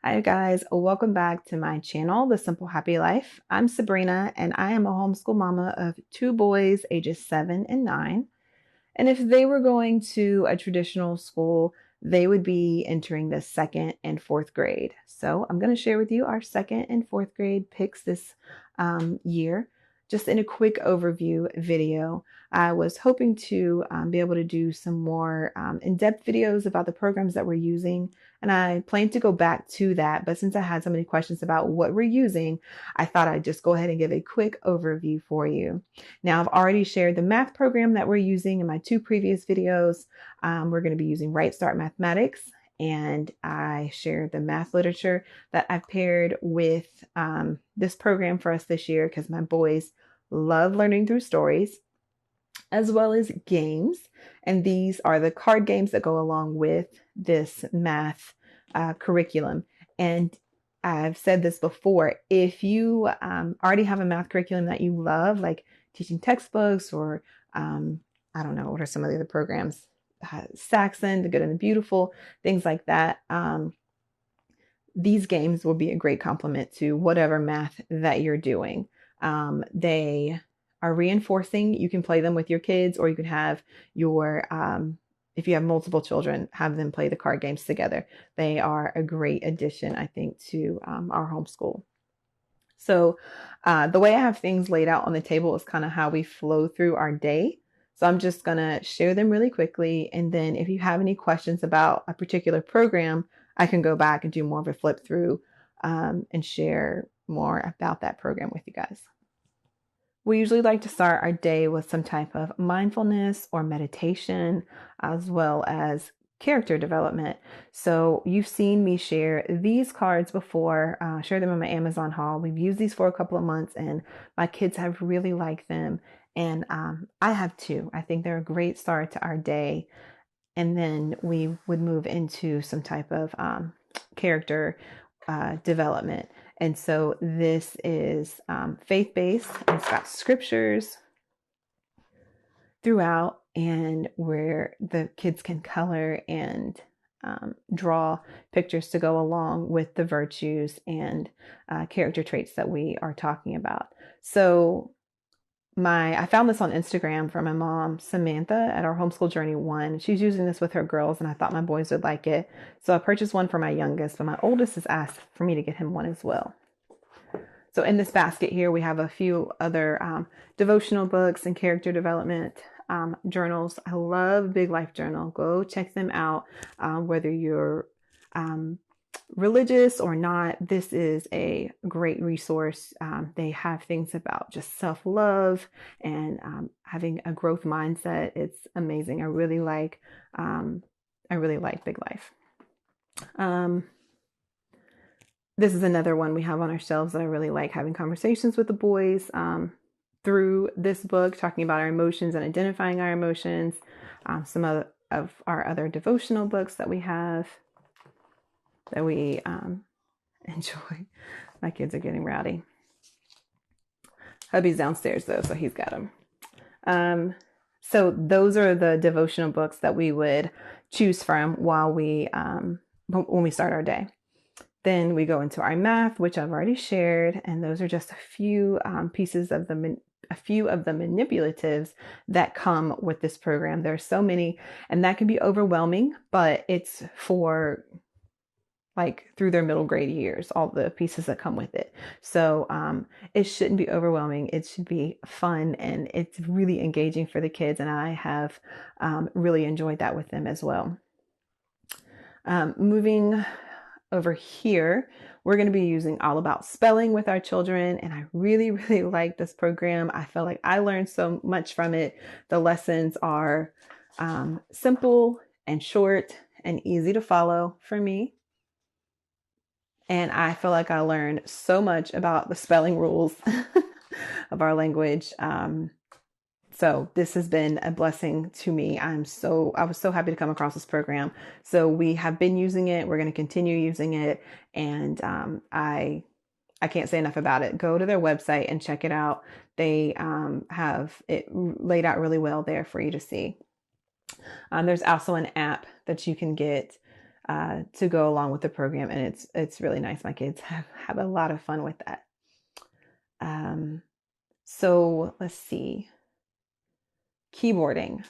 Hi guys, welcome back to my channel, The Simple Happy Life. I'm Sabrina and I am a homeschool mama of two boys ages 7 and 9. And if they were going to a traditional school, they would be entering the second and fourth grade. So I'm going to share with you our second and fourth grade picks this year, just in a quick overview video. I was hoping to be able to do some more in-depth videos about the programs that we're using, and I plan to go back to that. But since I had so many questions about what we're using, I thought I'd just go ahead and give a quick overview for you. Now, I've already shared the math program that we're using in my two previous videos. We're going to be using Right Start Mathematics, and I shared the math literature that I've paired with this program for us this year because my boys love learning through stories as well as games. And these are the card games that go along with this math curriculum. And I've said this before, if you already have a math curriculum that you love, like teaching textbooks or I don't know, what are some of the other programs? Saxon, The Good and the Beautiful, things like that. These games will be a great complement to whatever math that you're doing. They are reinforcing. You can play them with your kids, or you can have your, if you have multiple children, have them play the card games together. They are a great addition, I think, to our homeschool. So the way I have things laid out on the table is kind of how we flow through our day. So I'm just going to share them really quickly. And then if you have any questions about a particular program, I can go back and do more of a flip through and share more about that program with you guys. We usually like to start our day with some type of mindfulness or meditation, as well as character development. So you've seen me share these cards before, share them on my Amazon haul. We've used these for a couple of months and my kids have really liked them. And I have too. I think they're a great start to our day. And then we would move into some type of character development. And so this is faith-based. It's got scriptures throughout, and where the kids can color and draw pictures to go along with the virtues and character traits that we are talking about. So I found this on Instagram from my mom, Samantha, at our Homeschool Journey 1. She's using this with her girls, and I thought my boys would like it. So I purchased one for my youngest, but my oldest has asked for me to get him one as well. So in this basket here, we have a few other devotional books and character development journals. I love Big Life Journal. Go check them out. Whether you're religious or not, this is a great resource. They have things about just self-love and having a growth mindset. It's amazing. I really like Big Life. This is another one we have on our shelves that I really like, having conversations with the boys through this book, talking about our emotions and identifying our emotions. Some of our other devotional books that we have that we enjoy. My kids are getting rowdy. Hubby's downstairs though, so he's got them. So those are the devotional books that we would choose from while when we start our day. Then we go into our math, which I've already shared, and those are just a few pieces of a few of the manipulatives that come with this program. There are so many, and that can be overwhelming, but it's for like through their middle grade years, all the pieces that come with it. So it shouldn't be overwhelming. It should be fun, and it's really engaging for the kids, and I have really enjoyed that with them as well. Moving over here, we're going to be using All About Spelling with our children, and I really, really like this program. I feel like I learned so much from it. The lessons are simple and short and easy to follow for me. And I feel like I learned so much about the spelling rules of our language. So this has been a blessing to me. I was so happy to come across this program. So we have been using it. We're going to continue using it. And I can't say enough about it. Go to their website and check it out. They have it laid out really well there for you to see. There's also an app that you can get to go along with the program, and it's really nice. My kids have a lot of fun with that. So let's see. Keyboarding.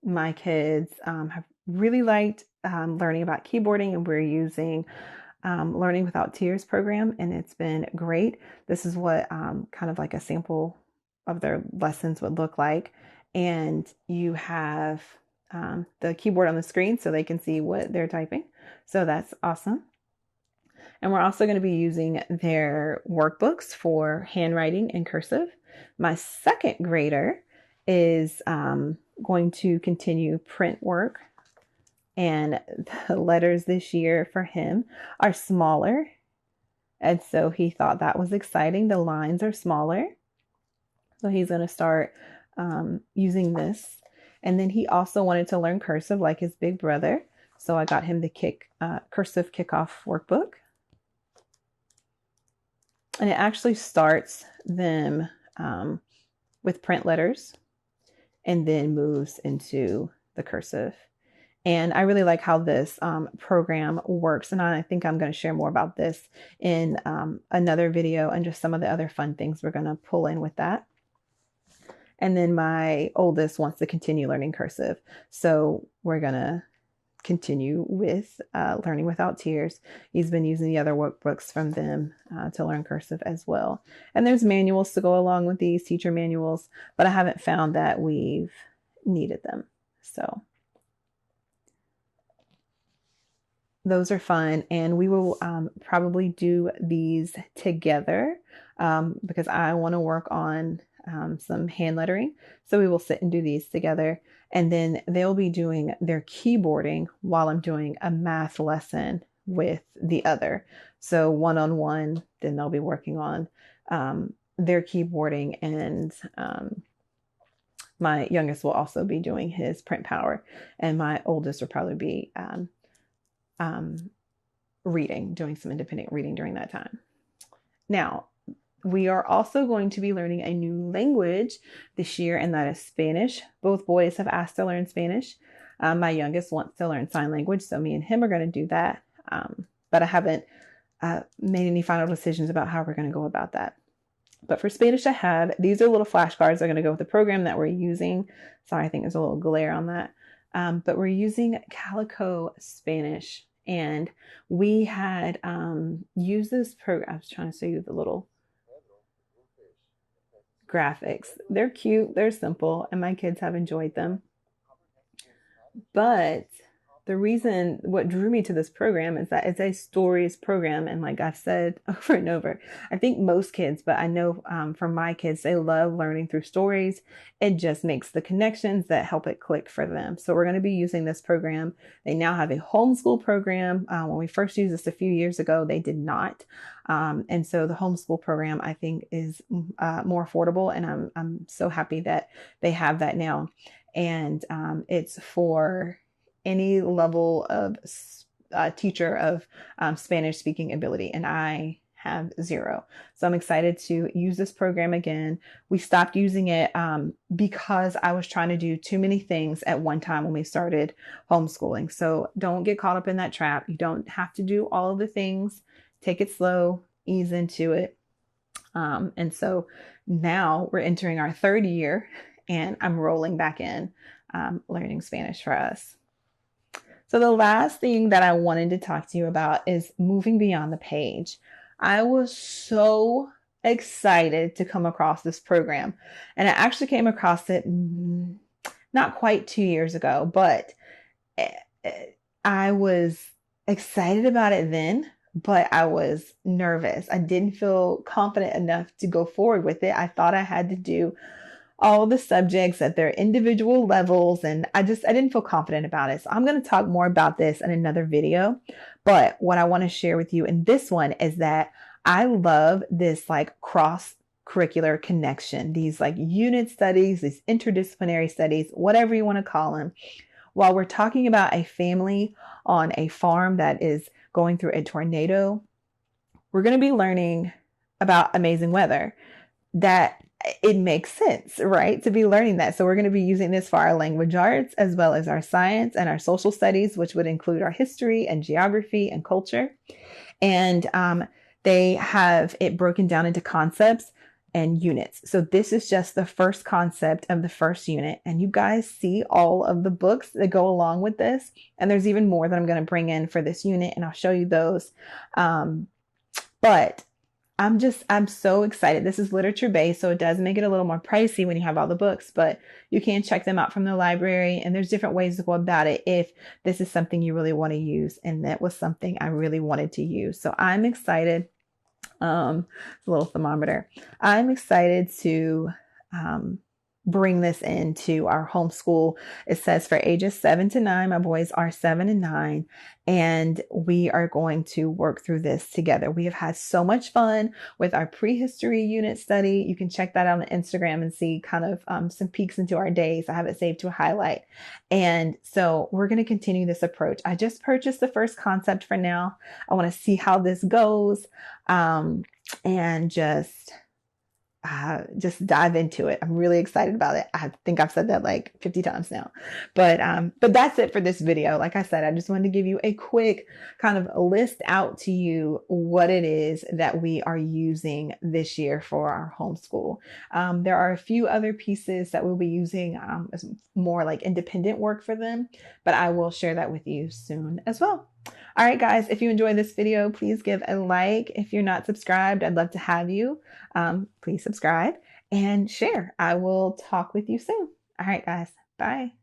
My kids have really liked learning about keyboarding, and we're using Learning Without Tears program, and it's been great. This is what kind of like a sample of their lessons would look like. And you have the keyboard on the screen so they can see what they're typing. So that's awesome. And we're also going to be using their workbooks for handwriting and cursive. My second grader is going to continue print work, and the letters this year for him are smaller. And so he thought that was exciting. The lines are smaller. So he's going to start using this. And then he also wanted to learn cursive like his big brother. So I got him the cursive kickoff workbook. And it actually starts them with print letters and then moves into the cursive. And I really like how this program works. And I think I'm going to share more about this in another video and just some of the other fun things we're going to pull in with that. And then my oldest wants to continue learning cursive. So we're going to continue with Learning Without Tears. He's been using the other workbooks from them to learn cursive as well. And there's manuals to go along with these, teacher manuals, but I haven't found that we've needed them. So those are fun, and we will probably do these together because I want to work on some hand lettering. So we will sit and do these together, and then they'll be doing their keyboarding while I'm doing a math lesson with the other. So one-on-one, then they'll be working on their keyboarding, and my youngest will also be doing his print power, and my oldest will probably be reading, doing some independent reading during that time. Now, we are also going to be learning a new language this year, and that is Spanish. Both boys have asked to learn Spanish. My youngest wants to learn sign language, so me and him are going to do that. But I haven't made any final decisions about how we're going to go about that. But for Spanish, these are little flashcards that are going to go with the program that we're using. Sorry, I think there's a little glare on that. But we're using Calico Spanish, and we had used this program. I was trying to show you the little graphics. They're cute, they're simple, and my kids have enjoyed them. But what drew me to this program is that it's a stories program. And like I've said over and over, I think most kids, but I know from my kids, they love learning through stories. It just makes the connections that help it click for them. So we're going to be using this program. They now have a homeschool program. When we first used this a few years ago, they did not. And so the homeschool program, I think, is more affordable. And I'm so happy that they have that now. And it's for any level of teacher of Spanish speaking ability, and I have 0. So I'm excited to use this program again. We stopped using it because I was trying to do too many things at one time when we started homeschooling. So don't get caught up in that trap. You don't have to do all of the things. Take it slow, ease into it. And so now we're entering our 3rd year, and I'm rolling back in learning Spanish for us. So the last thing that I wanted to talk to you about is moving beyond the page. I was so excited to come across this program, and I actually came across it not quite 2 years ago, but I was excited about it then, but I was nervous. I didn't feel confident enough to go forward with it. I thought I had to do all the subjects at their individual levels, and I didn't feel confident about it. So I'm going to talk more about this in another video. But what I want to share with you in this one is that I love this like cross-curricular connection, these like unit studies, these interdisciplinary studies, whatever you want to call them. While we're talking about a family on a farm that is going through a tornado, we're going to be learning about amazing weather that it makes sense, right, to be learning that. So we're going to be using this for our language arts as well as our science and our social studies, which would include our history and geography and culture. And they have it broken down into concepts and units. So this is just the first concept of the first unit. And you guys see all of the books that go along with this. And there's even more that I'm going to bring in for this unit, and I'll show you those. But I'm so excited. This is literature based, so it does make it a little more pricey when you have all the books, but you can check them out from the library, and there's different ways to go about it if this is something you really want to use. And that was something I really wanted to use. So I'm excited. A little thermometer. I'm excited to bring this into our homeschool. It says for ages 7 to 9, my boys are 7 and 9, and we are going to work through this together. We have had so much fun with our prehistory unit study. You can check that out on Instagram and see kind of some peeks into our days. I have it saved to a highlight. And so we're going to continue this approach. I just purchased the first concept for now. I want to see how this goes, and just dive into it. I'm really excited about it. I think I've said that like 50 times now, but that's it for this video. Like I said, I just wanted to give you a quick kind of list out to you what it is that we are using this year for our homeschool. There are a few other pieces that we'll be using as more like independent work for them, but I will share that with you soon as well. All right, guys, if you enjoyed this video, please give a like. If you're not subscribed, I'd love to have you. Please subscribe and share. I will talk with you soon. All right, guys, bye.